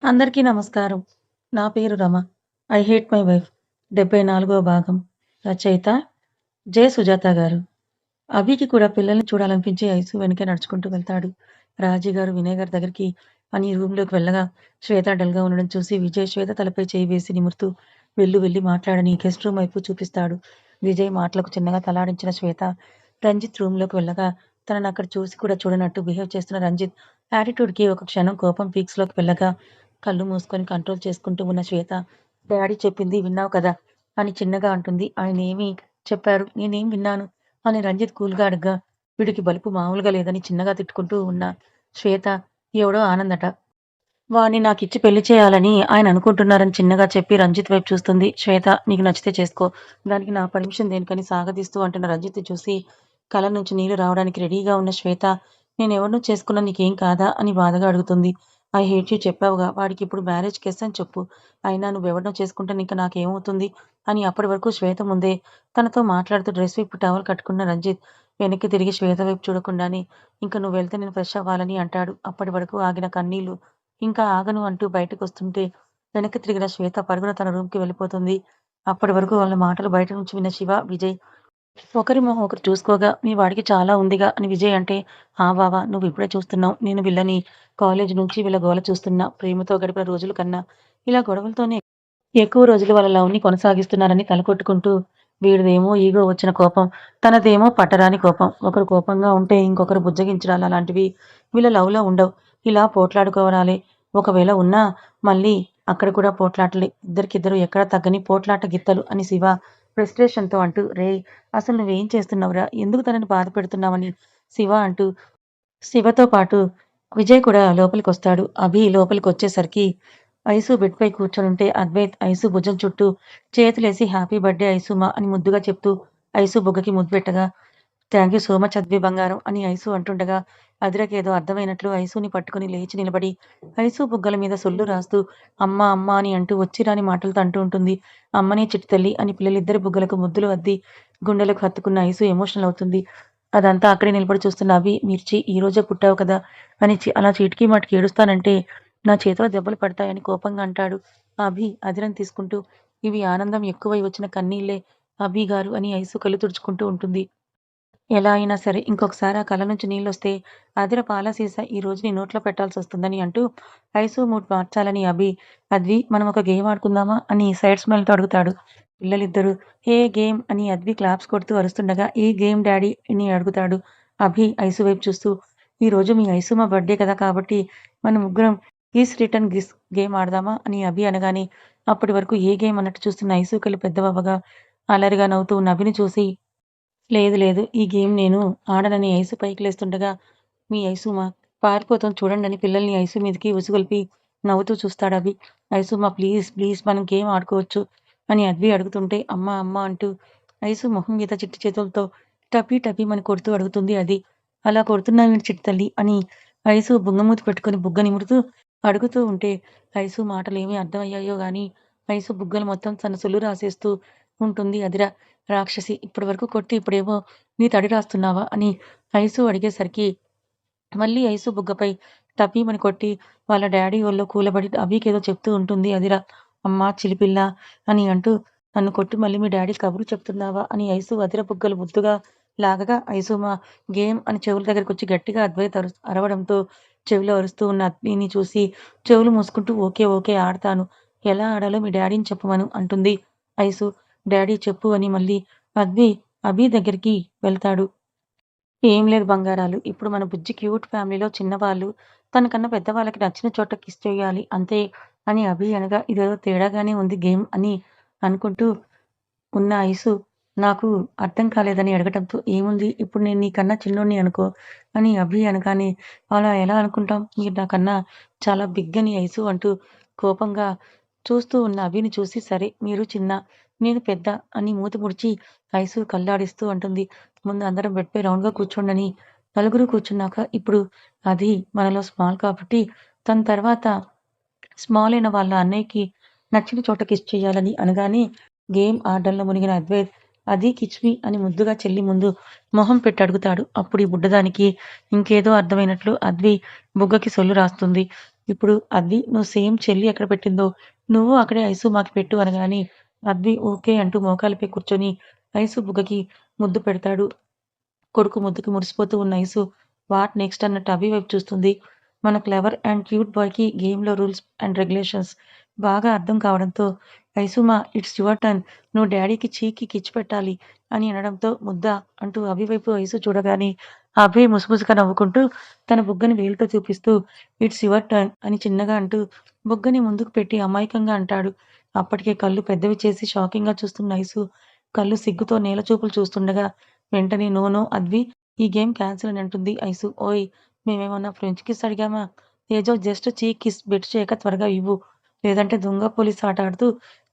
అందరికీ నమస్కారం. నా పేరు Rama. 'I hate my wife' 74వ భాగం. రచయిత జె. సుజాత గారు. అభికి కూడా పిల్లల్ని చూడాలనిపించి ఐసు వెనకే నడుచుకుంటూ వెళ్తాడు. రాజీ గారు వినయ్ గారి దగ్గరికి అని రూమ్‌లోకి వెళ్ళగా శ్వేత డల్‌గా ఉండడం చూసి విజయ్ శ్వేత తలపై చేయి వేసి నిమురుతూ వెళ్లి మాట్లాడని గెస్ట్ రూమ్ వైపు చూపిస్తాడు. విజయ్ మాటలకు చిన్నగా తలాడించిన శ్వేత రంజిత్ రూమ్‌లోకి వెళ్ళగా తననక్కడ చూసి కూడా చూడనట్టు బిహేవ్ చేస్తున్న రంజిత్ యాటిట్యూడ్‌కి ఒక క్షణం కోపం పీక్స్‌లోకి వెళ్ళగా కళ్ళు మూసుకొని కంట్రోల్ చేసుకుంటూ ఉన్న శ్వేత డాడీ చెప్పింది విన్నావు కదా! అని చిన్నగా అంటుంది. ఆయనేమి చెప్పారు? నేనేం విన్నాను? అని రంజిత్ కూల్‌గా అడగ్గా వీడికి బలుపు మామూలుగా లేదని చిన్నగా తిట్టుకుంటూ ఉన్న శ్వేత ఎవడో ఆనందట. వాడిని నాకిచ్చి పెళ్లి చేయాలని ఆయన అనుకుంటున్నారని చిన్నగా చెప్పి రంజిత్ వైపు చూస్తుంది. శ్వేత నీకు నచ్చితే చేసుకో. దానికి నా పర్మిషన్ దేనికని సాగదీస్తూ అంటున్న రంజిత్‌ని చూసి కళ్ళ నుంచి నీళ్లు రావడానికి రెడీగా ఉన్న శ్వేత నేనెవరినో చేసుకున్నా నీకేం కాదా? అని బాధగా అడుగుతుంది. ఐ హేట్ యూ చెప్పావుగా వాడికిప్పుడు మ్యారేజ్ కేస్ అని చెప్పు. అయినా నువ్వెవరినో చేసుకుంటే ఇంక నాకేమవుతుంది? అని అప్పటి వరకు శ్వేత ముందే తనతో మాట్లాడుతూ డ్రెస్ విప్పి టవల్ కట్టుకున్న రంజిత్ వెనక్కి తిరిగి శ్వేత వైపు చూడకుండానే ఇంక నువ్వెళ్తే నేను ఫ్రెష్ అవ్వాలని అంటాడు. అప్పటి వరకు ఆగిన కన్నీళ్లు ఇంకా ఆగను అంటూ బయటకొస్తుంటే వెనక్కి తిరిగిన శ్వేత పరుగున తన రూమ్‌కి వెళ్ళిపోతుంది. అప్పటి వరకు వాళ్ళ మాటలు బయట నుంచి విన్న శివ, విజయ్ ఒకరి మొహం ఒకరు చూసుకోగా మీ వాడికి చాలా ఉందిగా అని విజయ్ అంటే, ఆ బావ నువ్విప్పుడే చూస్తున్నావు. నేను వీళ్ళని కాలేజీ నుంచి వీళ్ళ గోల చూస్తున్నా. ప్రేమతో గడిపిన రోజుల కన్నా ఇలా గొడవలతోనే ఎక్కువ రోజులు వాళ్ళ లవ్‌ని కొనసాగిస్తున్నారని తలకొట్టుకుంటూ వీడిదేమో ఈగో వచ్చిన కోపం, తనదేమో పట్టరాని కోపం. ఒకరు కోపంగా ఉంటే ఇంకొకరు బుజ్జగించడాలు అలాంటివి వీళ్ళ లవ్‌లో ఉండవు. ఇలా పోట్లాడుకోవడాలే. ఒకవేళ ఉన్నా మళ్ళీ అక్కడ కూడా పోట్లాటలే. ఇద్దరికిద్దరు ఎక్కడ తగ్గని పోట్లాట గిత్తలు అని శివ ఫ్రస్ట్రేషన్‌తో అంటూ రేయ్! అసలు నువ్వేం చేస్తున్నావురా? ఎందుకు తనని బాధ పెడుతున్నావని శివ అంటూ శివతో పాటు విజయ్ కూడా లోపలికొస్తాడు. అభి లోపలికొచ్చేసరికి ఐసు బెడ్‌పై కూర్చొనుంటే అద్వైత్ ఐసు భుజం చుట్టూ చేతులేసి హ్యాపీ బర్త్‌డే ఐసుమా అని ముద్దుగా చెప్తూ ఐసు బుగ్గకి ముద్దు పెట్టగా thank you so much Advi బంగారం అని ఐసు అంటుండగా అదిరకేదో అర్థమైనట్లు ఐసుని పట్టుకొని లేచి నిలబడి ఐసు బుగ్గల మీద సొల్లు రాస్తూ అమ్మా! అమ్మా! అని అంటూ వచ్చిరాని మాటలతో అంటూ ఉంటుంది. అమ్మనే చిట్టి తల్లి అని పిల్లలిద్దరి బుగ్గలకు ముద్దులు అద్ది గుండెలకు హత్తుకున్న ఐసు ఎమోషనల్ అవుతుంది. అదంతా అక్కడే నిలబడి చూస్తున్న అభి మిర్చి ఈరోజే పుట్టావు కదా! అని అలా చీటికి మాటికి ఏడుస్తానంటే నా చేతిలో దెబ్బలు పడతాయని కోపంగా అంటాడు. అభి అదిరం తీసుకుంటూ ఇవి ఆనందం ఎక్కువై వచ్చిన కన్నీళ్ళే అభి గారు అని ఐసు కళ్ళు తుడుచుకుంటూ ఉంటుంది. ఎలా అయినా సరే ఇంకొకసారి ఆ కళ్ళ నుంచి నీళ్ళొస్తే అదిర పాల సీసా ఈ రోజు నీ నోట్లో పెట్టాల్సొస్తుందని అంటూ ఐసు మూడ్ మార్చాలని అభి అద్వి మనం ఒక గేమ్ ఆడుకుందామా అని సైడ్ స్మైల్‌తో అడుగుతాడు. పిల్లలిద్దరూ హే గేమ్ అని అద్వి క్లాప్స్ కొడుతూ అరుస్తుండగా ఏ గేమ్ డాడీ అని అడుగుతాడు. అభి ఐసు వైపు చూస్తూ ఈరోజు మీ ఐసుమ బర్త్‌డే కదా! కాబట్టి మనం ముగ్గురం గీస్ రిటర్న్ గిస్ గేమ్ ఆడదామా అని అభి అనగానే అప్పటి వరకు ఏ గేమ్ అన్నట్టు చూస్తున్న ఐసు కళ్ళు పెద్దవవ్వగా అల్లరిగా నవ్వుతూ ఉన్న అభిని చూసి లేదు. ఈ గేమ్ నేను ఆడనని ఐసు పైకి లేస్తుండగా, మీ ఐసుమ పారిపోతోంది చూడండని పిల్లల్ని ఐసు మీదకి ఉసిగొల్పి నవ్వుతూ చూస్తాడభి. ఐసుమ ప్లీజ్ మనం గేమ్ ఆడుకోవచ్చు అని అద్వి అడుగుతుంటే అమ్మ అంటూ ఐసు మొహం మీద చిట్టి చేతులతో టపీమని కొడుతూ అడుగుతుంది అది. అలా కొడుతున్నావేంటి చిట్టి తల్లి అని ఐసు బుంగమూతి పెట్టుకొని బుగ్గ నిమురుతూ అడుగుతూ ఉంటే ఐసు మాటలేమి అర్థమయ్యాయో గాని ఐసు బుగ్గలు మొత్తం తన సొల్లు రాసేస్తూ ఉంటుంది అదిర. రాక్షసి ఇప్పటి వరకు కొట్టి ఇప్పుడేమో నీ తడి రాస్తున్నావా? అని ఐసు అడిగేసరికి మళ్ళీ ఐసు బుగ్గపై టపీమని కొట్టి వాళ్ళ డాడీ ఒళ్ళో కూలబడి అభికేదో చెప్తూ ఉంటుంది అదిర. అమ్మా చిలిపిల్ల అని అంటూ నన్ను కొట్టి మళ్ళీ మీ డాడీ కబురు చెప్తున్నావా? అని ఐసు అదిర బుగ్గలు ముద్దుగా లాగగా ఐసుమ గేమ్ అని చెవుల దగ్గరకొచ్చి గట్టిగా అద్వైత్ అరవడంతో చెవిలో అరుస్తూ ఉన్న అద్విని చూసి చెవులు మూసుకుంటూ ఓకే ఆడతాను. ఎలా ఆడాలో మీ డాడీని చెప్పమను అంటుంది ఐసు. డాడీ చెప్పు అని మళ్ళీ అద్వి అభి దగ్గరికి వెళ్తాడు. ఏం లేదు బంగారాలు. ఇప్పుడు మన బుజ్జి క్యూట్ ఫ్యామిలీలో చిన్నవాళ్ళు తనకన్నా పెద్దవాళ్ళకి నచ్చిన చోట కిస్ చేయాలి అంతే అని అభి అనగా ఇదేదో తేడాగానే ఉంది గేమ్ అని అనుకుంటూ ఉన్న ఐసు నాకు అర్థం కాలేదని అడగటంతో ఏముంది ఇప్పుడు నేను నీకన్నా చిన్నోడిని అనుకో అని అభి అనగానే అలా ఎలా అనుకుంటాం? మీరు నాకన్నా చాలా బిగ్ అని ఐసు అంటూ కోపంగా చూస్తూ ఉన్న అభిని చూసి సరే మీరు చిన్న నేను పెద్ద అని మూతి ముడిచి ఐసు కళ్ళాడిస్తూ అంటుంది. ముందు అందరం బెడ్‌పై రౌండ్‌గా కూర్చోండని నలుగురు కూర్చున్నాక ఇప్పుడు అది మనలో స్మాల్ కాబట్టి తన తర్వాత స్మాల్ అయిన వాళ్ళ అన్నయ్యకి నచ్చిన చోట కిస్ చేయాలని అనగానే గేమ్ ఆడడంలో మునిగిన అద్వైత్ అది కిస్ మీ అని ముద్దుగా చెల్లి ముందు మొహం పెట్టి అడుగుతాడు. అప్పుడు ఈ బుడ్డదానికి ఇంకేదో అర్థమైనట్లు అద్వి బుగ్గకి సొల్లు రాస్తుంది. ఇప్పుడు అద్వి నువ్వు సేమ్ చెల్లి ఎక్కడ పెట్టిందో నువ్వు అక్కడే ఐసు మాకి పెట్టు అనగానే అద్వి ఓకే అంటూ మోకాలిపై కూర్చొని ఐసు బుగ్గకి ముద్దు పెడతాడు. కొడుకు ముద్దుకి మురిసిపోతూ ఉన్న ఐసు వాట్ నెక్స్ట్ అన్నట్టు అభి వైపు చూస్తుంది. మన క్లెవర్ అండ్ క్యూట్ బాయ్‌కి గేమ్‌లో రూల్స్ అండ్ రెగ్యులేషన్స్ బాగా అర్థం కావడంతో ఐసుమా ఇట్స్ యువర్ టర్న్ నువ్వు డాడీకి చీక్‌కి కిస్ పెట్టాలి అని అనడంతో ముద్దా అంటూ అభి వైపు ఐసు చూడగానే అభి ముసిముసిగా నవ్వుకుంటూ తన బుగ్గని వేలుతో చూపిస్తూ ఇట్స్ యువర్ టర్న్ అని చిన్నగా అంటూ బుగ్గని ముందుకు పెట్టి అమాయకంగా అంటాడు. అప్పటికే కళ్ళు పెద్దవి చేసి షాకింగ్‌గా చూస్తున్న ఐసు కళ్ళు సిగ్గుతో నేల చూపులు చూస్తుండగా వెంటనే నో నో అద్వి ఈ గేమ్ క్యాన్సిల్ అని అంటుంది ఐసు. ఓయ్! మేమేమన్నా ఫ్రెంచ్ కిస్ అడిగామా? ఏదో జస్ట్ చీక్ కిస్ బెట్ చేయక త్వరగా ఇవ్వు. లేదంటే దొంగ పోలీస్ ఆట ఆడుతూ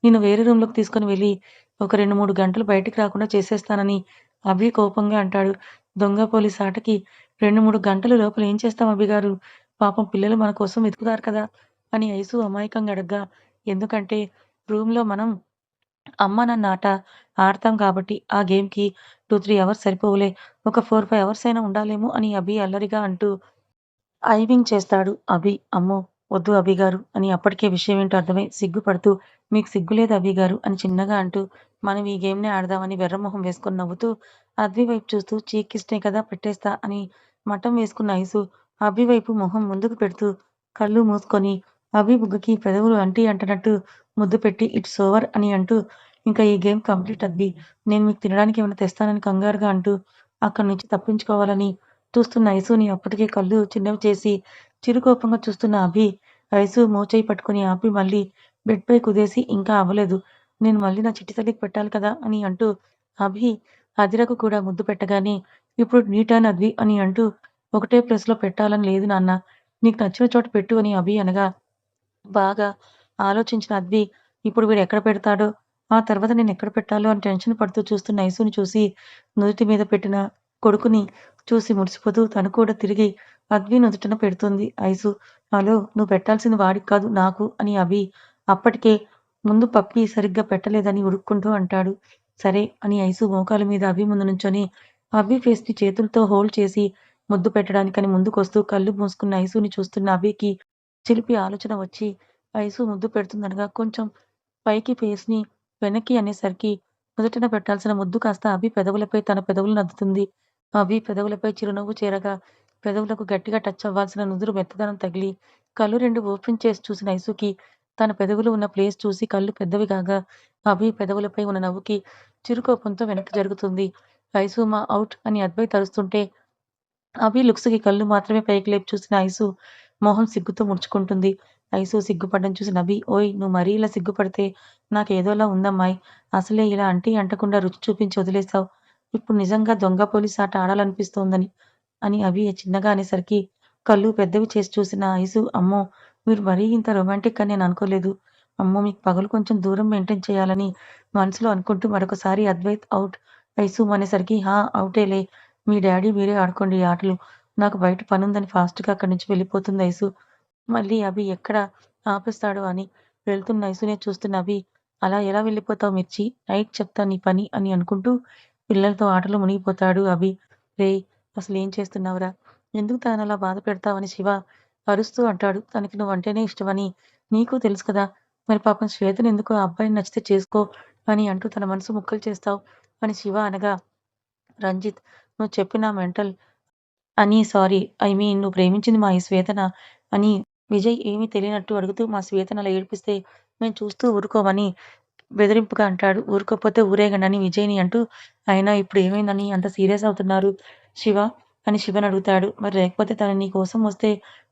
నిన్ను వేరే రూమ్‌లోకి తీసుకొని వెళ్ళి ఒక 2, 3 గంటలు బయటికి రాకుండా చేసేస్తానని అభి కోపంగా అంటాడు. దొంగ పోలీస్ ఆటకి 2, 3 గంటల లోపల ఏం చేస్తాం అభి గారు? పాపం పిల్లలు మన కోసం వెతుకుతారు కదా! అని ఐసు అమాయకంగా అడగ్గా ఎందుకంటే రూమ్‌లో మనం అమ్మ నాన్న ఆట ఆడతాం కాబట్టి ఆ గేమ్‌కి 2, 3 అవర్స్ సరిపోవులే. ఒక 4, 5 అవర్స్ అయినా ఉండాలేమో అని అభి అల్లరిగా అంటూ ఐవింగ్ చేస్తాడు అభి. అమ్మో! వద్దు అభిగారు అని అప్పటికే విషయమేంటో అర్థమై సిగ్గుపడుతూ మీకు సిగ్గులేదు అభిగారు అని చిన్నగా అంటూ మనం ఈ గేమ్‌నే ఆడదామని వెర్రమొహం వేసుకొని నవ్వుతూ అభి వైపు చూస్తూ చీక్ కిస్‌నే కదా పెట్టేస్తా అని మఠం వేసుకున్న ఐసు అభి వైపు మొహం ముందుకు పెడుతూ కళ్ళు మూసుకొని అభి బుగ్గకి పెదవులు అంటి అంటనట్టు ముద్దు పెట్టి ఇట్స్ ఓవర్ అని అంటూ ఇంకా ఈ గేమ్ కంప్లీట్ అద్ది. నేను మీకు తినడానికి ఏమైనా తెస్తానని కంగారుగా అంటూ అక్కడి నుంచి తప్పించుకోవాలని చూస్తున్న ఐసుని అప్పటికే కళ్ళు చిన్నవి చేసి చిరుకోపంగా చూస్తున్న అభి ఐసు మోచేయి పట్టుకొని ఆపి మళ్ళీ బెడ్‌పై కుదేసి ఇంకా అవ్వలేదు. నేను మళ్ళీ నా చిట్టి తల్లికి పెట్టాలి కదా! అని అంటూ అభి హదిరకు కూడా ముద్దు పెట్టగానే ఇప్పుడు నీ టర్న్ అద్వి అని అంటూ ఒకటే ప్లేస్‌లో పెట్టాలని లేదు నాన్న. నీకు నచ్చిన చోట పెట్టు అని అభి అనగా బాగా ఆలోచించిన అద్వి ఇప్పుడు వీడెక్కడ పెడతాడో, ఆ తర్వాత నేనెక్కడ పెట్టాలో అని టెన్షన్ పడుతూ చూస్తున్న ఐసుని చూసి నుదుటి మీద పెట్టిన కొడుకుని చూసి మురిసిపోతూ తను కూడా తిరిగి అద్వి నుదుటన పెడుతుంది ఐసు. హలో! నువ్వు పెట్టాల్సింది వాడికి కాదు నాకు అని అభి అప్పటికే ముందు పప్పీ సరిగ్గా పెట్టలేదని ఉరుక్కుంటూ అంటాడు. సరే అని ఐసు మోకాల మీద అభి ముందు నుంచొని అభి ఫేస్‌ని చేతులతో హోల్డ్ చేసి ముద్దు పెట్టడానికని ముందుకొస్తూ కళ్ళు మూసుకున్న ఐసుని చూస్తున్న అభికి చిలిపి ఆలోచన వచ్చి ఐసు ముద్దు పెడుతుందనగా కొంచెం పైకి ఫేస్‌ని వెనక్కి అనేసరికి నుదుటిన పెట్టాల్సిన ముద్దు కాస్త అభి పెదవులపై తన పెదవులను అద్దుతుంది. అభి పెదవులపై చిరునవ్వు చేరగా పెదవులకు గట్టిగా టచ్ అవ్వాల్సిన నుదురు మెత్తదనం తగిలి కళ్ళు 2 ఓపెన్ చేసి చూసిన ఐసుకి తన పెదవులు ఉన్న ప్లేస్ చూసి కళ్ళు పెద్దవి కాగా అభి పెదవులపై ఉన్న నవ్వుకి చిరుకోపంతో వెనక్కి జరుగుతుంది. ఐసు ఔట్ అని అద్వై తరుస్తుంటే అభి లుక్స్‌కి కళ్ళు మాత్రమే పైకి లేపి చూసిన ఐసు మొహం సిగ్గుతో ముడుచుకుంటుంది. ఐసు సిగ్గుపడడం చూసిన అభి ఓయ్! నువ్వు మరీ ఇలా సిగ్గుపడితే నాకేదోలా ఉందమ్మాయ్. అసలే ఇలా అంటీ అంటకుండా రుచి చూపించి వదిలేసావు. ఇప్పుడు నిజంగా దొంగ పోలీస్ ఆట ఆడాలనిపిస్తోందని అని అభి చిన్నగా అనేసరికి కళ్ళు పెద్దవి చేసి చూసిన ఐసు అమ్మో! మీరు మరీ ఇంత రొమాంటిక్ అని నేను అనుకోలేదు. అమ్మో! మీకు పగలు కొంచెం దూరం మెయింటైన్ చేయాలని మనసులో అనుకుంటూ మరొకసారి అద్వైత్ ఔట్ ఐసు అనేసరికి ఔటేలే. మీ డ్యాడీ మీరే ఆడుకోండి ఈ ఆటలు. నాకు బయట పనుందని ఫాస్ట్‌గా అక్కడి నుంచి వెళ్ళిపోతుంది ఐసు. మళ్ళీ అభి ఎక్కడ ఆపేస్తాడో అని వెళ్తున్న ఐసునే చూస్తున్న అభి అలా ఎలా వెళ్ళిపోతావు మిర్చి? నైట్ చెప్తా నీ పని అని అనుకుంటూ పిల్లలతో ఆటలో మునిగిపోతాడు అభి. రేయ్! అసలేం చేస్తున్నావురా? ఎందుకు తననలా బాధ పెడతావని శివ అరుస్తూ అంటాడు. తనకి నువ్వంటేనే ఇష్టమని నీకు తెలుసు కదా! మరి పాపం శ్వేతనెందుకు ఆ అబ్బాయిని నచ్చితే చేసుకో అని అంటూ తన మనసు ముక్కలు చేస్తావు అని శివ అనగా రంజిత్ నువ్వు చెప్పిన మెంటల్ అని సారీ. ఐ మీన్ నువ్వు ప్రేమించింది మా ఈ శ్వేతనా? అని విజయ్ ఏమీ తెలియనట్టు అడుగుతూ మా శ్వేతను అలా ఏడిపిస్తే మేము చూస్తూ ఊరుకోమని బెదిరింపుగా అంటాడు. ఊరుకోకపోతే ఊరేగండని విజయ్‌ని అంటూ అయినా ఇప్పుడు ఏమైందని అంత సీరియస్ అవుతున్నారు శివ? అని శివని అడుగుతాడు. మరి లేకపోతే తను నీ కోసం వస్తే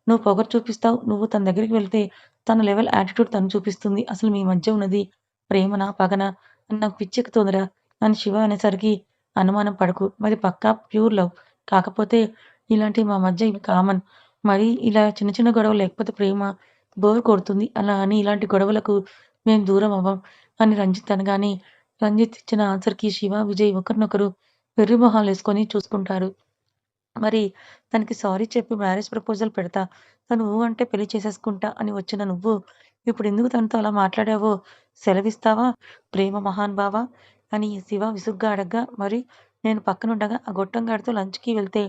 నువ్వు పొగరు చూపిస్తావు. నువ్వు తన దగ్గరికి వెళ్తే తన లెవెల్ యాటిట్యూడ్ తను చూపిస్తుంది. అసలు మీ మధ్య ఉన్నది ప్రేమనా? పగనా? అని నాకు పిచ్చెక్కుతోందిరా అని శివ అనేసరికి అనుమానం పడకు. మాది పక్కా ప్యూర్ లవ్. కాకపోతే ఇలాంటివి మా మధ్య ఇవి కామన్. మరీ ఇలా చిన్న చిన్న గొడవలు లేకపోతే ప్రేమ బోర్ కొడుతుంది. అలా అని ఇలాంటి గొడవలకు మేం దూరం అవ్వం అని రంజిత్ అనగానే, రంజిత్ ఇచ్చిన ఆన్సర్‌కి శివ, విజయ్ ఒకరినొకరు వెర్రి మొహాలేసుకొని చూసుకుంటారు. మరి తనకి సారీ చెప్పి మ్యారేజ్ ప్రపోజల్ పెడతా. తను ఊ అంటే పెళ్లి చేసేసుకుంటా అని వచ్చిన నువ్వు, ఇప్పుడెందుకు తనతో అలా మాట్లాడావో సెలవిస్తావా? ప్రేమ మహానుభావా! అని శివ విసుగ్గా అడగ్గా, మరి నేను పక్కనుండగా ఆ గొట్టంగాడితో లంచ్‌కి వెళ్తే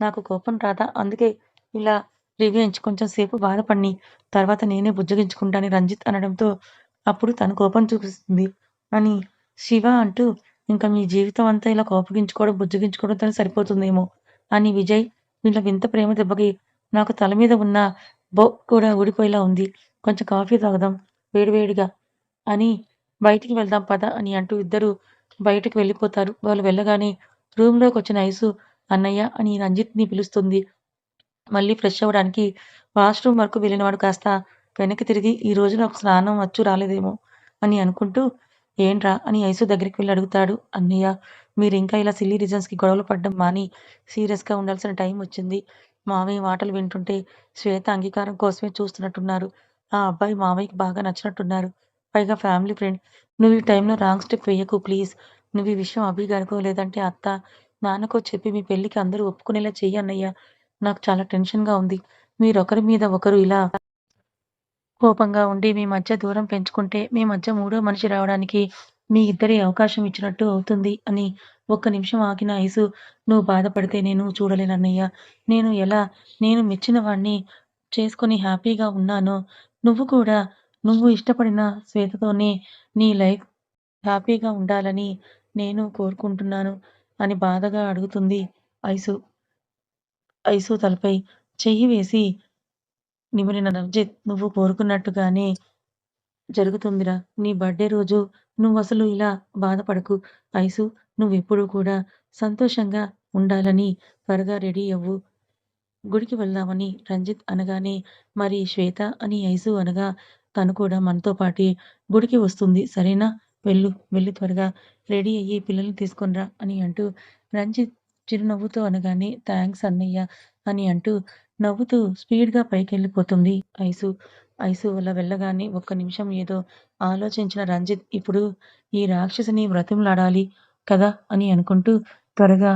నాకు కోపం రాదా? అందుకే ఇలా రివెంజ్ కొంచెం సేపు బాధపడని, తర్వాత నేనే బుజ్జగించుకుంటాను రంజిత్ అనడంతో, అప్పుడు తను కోపం చూపిస్తుంది అని శివ అంటూ, ఇంక మీ జీవితం అంతా ఇలా కోపగించుకోవడం, బుజ్జగించుకోవడంతోనే సరిపోతుందేమో అని విజయ్, వీళ్ళ వింత ప్రేమ దెబ్బకి నాకు తల మీద ఉన్న కూడా ఊడిపోయేలా ఉంది. కొంచెం కాఫీ తాగుదాం వేడివేడిగా అని బయటికి వెళ్దాం పద అని అంటూ ఇద్దరు బయటకు వెళ్ళిపోతారు. వాళ్ళు వెళ్ళగానే రూమ్‌లోకొచ్చిన ఐసు అన్నయ్య అని రంజిత్‌ని పిలుస్తుంది. మళ్ళీ ఫ్రెష్ అవ్వడానికి వాష్‌రూమ్ వరకు వెళ్ళినవాడు కాస్త వెనక్కి తిరిగి ఈ రోజు నాకు స్నానం అచ్చు రాలేదేమో అని అనుకుంటూ ఏంట్రా అని ఐసు దగ్గరికి వెళ్లి అడుగుతాడు. అన్నయ్య మీరింకా ఇలా సిల్లీ రీజన్స్‌కి గొడవలు పడడం మాని సీరియస్‌గా ఉండాల్సిన టైం వచ్చింది. మావయ్య మాటలు వింటుంటే శ్వేత అంగీకారం కోసమే చూస్తున్నట్టున్నారు. ఆ అబ్బాయి మావయ్యకి బాగా నచ్చినట్టున్నారు. పైగా ఫ్యామిలీ ఫ్రెండ్. నువ్వు ఈ టైంలో రాంగ్ స్టెప్ వెయ్యకు ప్లీజ్. నువ్వు ఈ విషయం అభి గారికో లేదంటే అత్త, నాన్నకో చెప్పి మీ పెళ్ళికి అందరూ ఒప్పుకునేలా చెయ్యి అన్నయ్య. నాకు చాలా టెన్షన్‌గా ఉంది. మీరొకరి మీద ఒకరు ఇలా కోపంగా ఉండి మీ మధ్య దూరం పెంచుకుంటే, మీ మధ్య మూడో మనిషి రావడానికి మీ ఇద్దరి అవకాశం ఇచ్చినట్టు అవుతుంది అని ఒక్క నిమిషం ఆగిన ఐసు, నువ్వు బాధపడితే నేను చూడలేనన్నయ్య. నేను ఎలా నేను మెచ్చిన వాడిని చేసుకొని హ్యాపీగా ఉన్నానో, నువ్వు కూడా నువ్వు ఇష్టపడిన శ్వేతతోనే నీ లైఫ్ హ్యాపీగా ఉండాలని నేను కోరుకుంటున్నాను అని బాధగా అడుగుతుంది ఐసు. ఐసు తలపై చెయ్యి వేసి నిమిరిన రంజిత్, నువ్వు కోరుకున్నట్టుగానే జరుగుతుందిరా. నీ బర్త్‌డే రోజు నువ్వసలు ఇలా బాధపడకు. ఐసు నువ్వెప్పుడూ కూడా సంతోషంగా ఉండాలని త్వరగా రెడీ అవ్వు. గుడికి వెళ్దామని రంజిత్ అనగానే, మరి శ్వేత అని ఐసు అనగా, తను కూడా మనతో పాటే గుడికి వస్తుంది. సరేనా? వెళ్ళు. వెళ్లి త్వరగా రెడీ అయ్యి పిల్లల్ని తీసుకొని రా అని అంటూ రంజిత్ చిరునవ్వుతో అనగానే, థాంక్స్ అన్నయ్య అని అంటూ నవ్వుతూ స్పీడ్‌గా పైకెళ్ళిపోతుంది ఐసు. ఐసు అలా వెళ్ళగానే ఒక్క నిమిషం ఏదో ఆలోచించిన రంజిత్, ఇప్పుడు ఈ రాక్షసిని బ్రతిమలాడాలి కదా అని అనుకుంటూ త్వరగా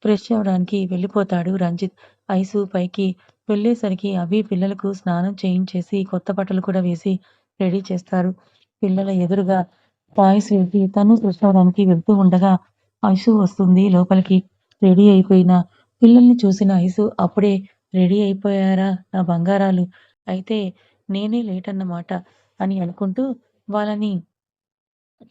ఫ్రెష్ అవ్వడానికి వెళ్ళిపోతాడు రంజిత్. ఐసు పైకి వెళ్ళేసరికి అభి పిల్లలకు స్నానం చేయించేసి, కొత్త బట్టలు కూడా వేసి రెడీ చేస్తారు. పిల్లల ఎదురుగా టాయ్స్ వేసి తను ఫ్రెష్ అవ్వడానికి వెళ్తూ ఉండగా ఐసు వస్తుంది లోపలికి. రెడీ అయిపోయిన పిల్లల్ని చూసిన ఐసు, అప్పుడే రెడీ అయిపోయారా నా బంగారాలు! అయితే నేనే లేట్ అన్నమాట అని అనుకుంటూ వాళ్ళని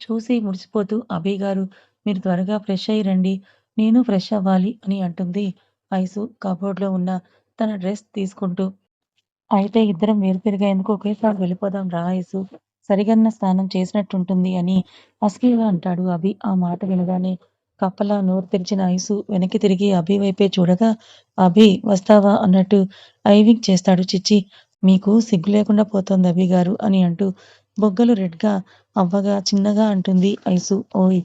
చూసి మురిసిపోతూ, అభయ్ గారు మీరు త్వరగా ఫ్రెష్ అయ్యి రండి. నేను ఫ్రెష్ అవ్వాలి అని అంటుంది ఐసు కబోర్డ్‌లో ఉన్న తన డ్రెస్ తీసుకుంటూ. అయితే ఇద్దరం వేరువేరుగా ఎందుకు ఒకేసారి వెళ్ళిపోదాం రా ఐసు. సరిగన్న స్నానం చేసినట్టుంటుంది అని హస్కీగా అంటాడు అభి. ఆ మాట వినగానే కప్పలా నోరు తెరిచిన ఐసు వెనక్కి తిరిగి అభి వైపే చూడగా, అభి వస్తావా అన్నట్టు ఐవింగ్ చేస్తాడు. చిచ్చి మీకు సిగ్గు లేకుండా పోతోంది అభి గారు అని అంటూ బుగ్గలు రెడ్‌గా అవ్వగా చిన్నగా అంటుంది ఐసు. ఓయ్!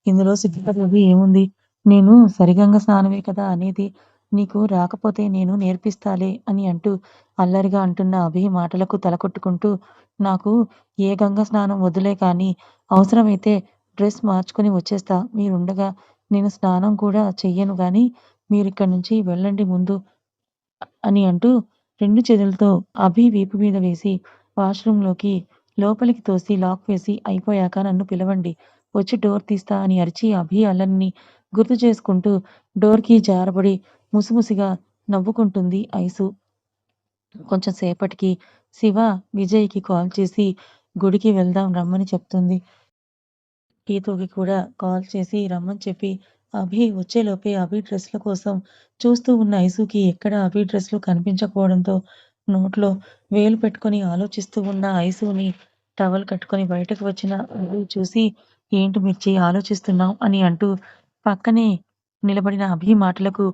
ఇందులో సిగ్గుపడేది ఏముంది? నేను సరిగంగ స్నానమే కదా అనేది. నీకు రాకపోతే నేను నేర్పిస్తాలే అని అంటూ అల్లరిగా అంటున్న అభి మాటలకు తల కొట్టుకుంటూ, నాకు ఏ గంగ స్నానం వద్దులే కానీ, అవసరమైతే డ్రెస్ మార్చుకొని వచ్చేస్తా. మీరుండగా నేను స్నానం కూడా చెయ్యను గానీ, మీరిక్కడి నుంచి వెళ్ళండి ముందు అని అంటూ 2 చేతులతో అభి వీపు మీద వేసి వాష్‌రూమ్‌లోకి లోపలికి తోసి లాక్ వేసి, అయిపోయాక నన్ను పిలవండి. వచ్చి డోర్ తీస్తా అని అరిచి అభి అల్లరిని గుర్తు చేసుకుంటూ డోర్‌కి జారబడి ముసిముసిగా నవ్వుకుంటుంది ఐసు. కొంచెం సేపటికి శివ విజయ్‌కి కాల్ చేసి గుడికి వెళ్దాం రమ్మని చెప్తుంది. గీతూకి కూడా కాల్ చేసి రమ్మని చెప్పి, అభి వచ్చేలోపే అభి డ్రెస్‌ల కోసం చూస్తూ ఉన్న ఐసుకి ఎక్కడ అభి డ్రెస్‌లు కనిపించకపోవడంతో నోట్లో వేలు పెట్టుకొని ఆలోచిస్తూ ఉన్న ఐసుని టవల్ కట్టుకొని బయటకు వచ్చిన అభి చూసి, ఏంటి మిర్చి ఆలోచిస్తున్నావు అని అంటూ పక్కనే నిలబడిన అభి మాటలకు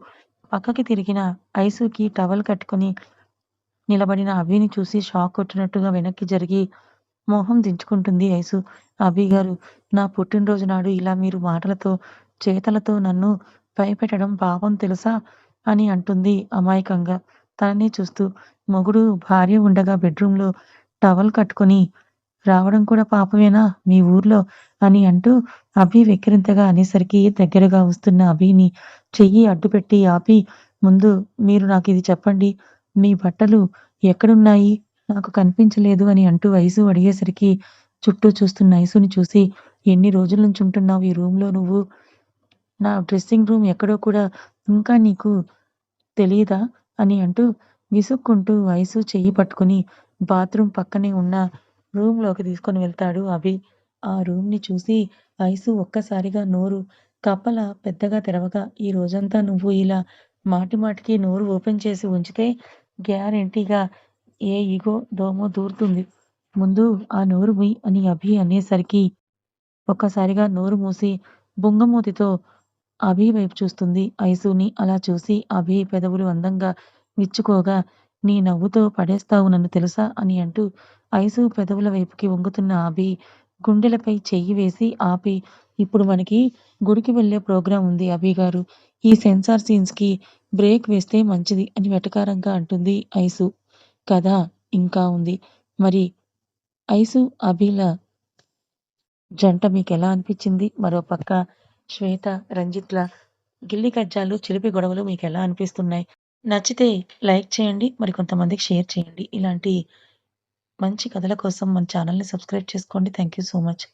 పక్కకి తిరిగిన ఐసుకి టవల్ కట్టుకొని నిలబడిన అభిని చూసి షాక్ కొట్టినట్టుగా వెనక్కి జరిగి మొహం దించుకుంటుంది ఐసు. అభి గారు నా పుట్టినరోజు నాడు ఇలా మీరు మాటలతో, చేతలతో నన్ను భయపెట్టడం పాపం తెలుసా? అని అంటుంది అమాయకంగా తననే చూస్తూ. మొగుడు, భార్య ఉండగా బెడ్‌రూమ్‌లో టవల్ కట్టుకొని రావడం కూడా పాపమేనా మీ ఊర్లో? అని అంటూ అభి వెక్కిరింతగా అనేసరికి దగ్గరగా వస్తున్న అభిని చెయ్యి అడ్డుపెట్టి ఆపి, ముందు మీరు నాకిది చెప్పండి. మీ బట్టలు ఎక్కడున్నాయి? నాకు కనిపించలేదు అని అంటూ ఐసు అడిగేసరికి చుట్టూ చూస్తున్న ఐసుని చూసి, ఎన్ని రోజుల నుంచి ఉంటున్నావు ఈ రూమ్‌లో నువ్వు? నా డ్రెస్సింగ్ రూమ్ ఎక్కడో కూడా ఇంకా నీకు తెలీదా? అని అంటూ విసుక్కుంటూ ఐసు చెయ్యి పట్టుకుని బాత్రూమ్ పక్కనే ఉన్న రూమ్‌లోకి తీసుకొని వెళ్తాడు అభి. ఆ రూమ్‌ని చూసి ఐసు ఒక్కసారిగా నోరు కప్పలా పెద్దగా తెరవగా, "ఈ రోజంతా నువ్వు ఇలా మాటి మాటికి నోరు ఓపెన్ చేసి ఉంచితే గ్యారంటీగా ఏ ఇగో దోమో దూరుతుంది. ముందు ఆ నోరు ముయ్" అని అభి అనేసరికి ఒక్కసారిగా నోరు మూసి బుంగమూతితో అభి వైపు చూస్తుంది ఐసుని. అలా చూసి అభి పెదవులు అందంగా విచ్చుకోగా, "నీ నవ్వుతో పడేస్తావు నన్ను తెలుసా" అని అంటూ ఐసు పెదవుల వైపుకి వంగుతున్న అభి గుండెలపై చెయ్యి వేసి ఆపి, "ఇప్పుడు మనకి గుడికి వెళ్ళే ప్రోగ్రాం ఉంది అభిగారు. ఈ సెన్సార్ సీన్స్‌కి బ్రేక్ వేస్తే మంచిది" అని వెటకారంగా అంటుంది ఐసు. కథ ఇంకా ఉంది. మరి ఐసు, అభిల జంట మీకెలా అనిపిచ్చింది? మరోపక్క శ్వేత, రంజిత్‌ల గిల్లి కజ్జాలు, చిలిపి గొడవలు మీకెలా అనిపిస్తున్నాయి? నచ్చితే లైక్ చేయండి. మరికొంతమందికి షేర్ చేయండి. ఇలాంటి మంచి కథల కోసం మన ఛానెల్‌ని సబ్స్క్రైబ్ చేసుకోండి. Thank you so much.